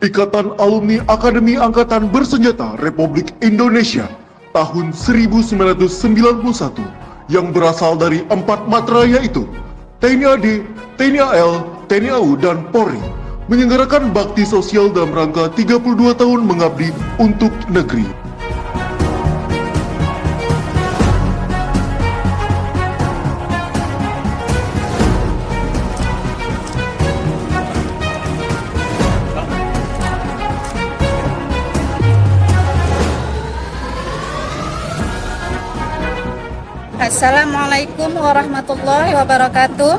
Ikatan Alumni Akademi Angkatan Bersenjata Republik Indonesia tahun 1991 yang berasal dari 4 matra yaitu TNI AD, TNI AL, TNI AU, dan Polri menyelenggarakan bakti sosial dalam rangka 32 tahun mengabdi untuk negeri. Assalamualaikum warahmatullahi wabarakatuh.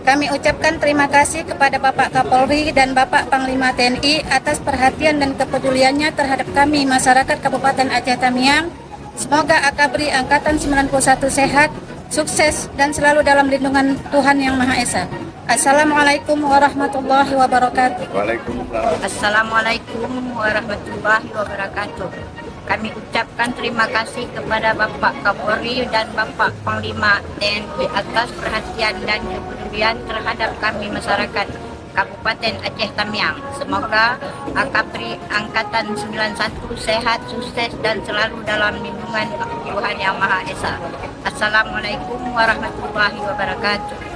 Kami ucapkan terima kasih kepada Bapak Kapolri dan Bapak Panglima TNI atas perhatian dan kepeduliannya terhadap kami masyarakat Kabupaten Aceh Tamiang. Semoga Akabri Angkatan 91 sehat, sukses, dan selalu dalam lindungan Tuhan Yang Maha Esa. Assalamualaikum warahmatullahi wabarakatuh. Waalaikumsalam. Assalamualaikum warahmatullahi wabarakatuh. Kami ucapkan terima kasih kepada Bapak Kapolri dan Bapak Panglima TNI atas perhatian dan kepedulian terhadap kami masyarakat Kabupaten Aceh Tamiang. Semoga Akabri Angkatan 91 sehat, sukses, dan selalu dalam lindungan Tuhan Yang Maha Esa. Assalamualaikum warahmatullahi wabarakatuh.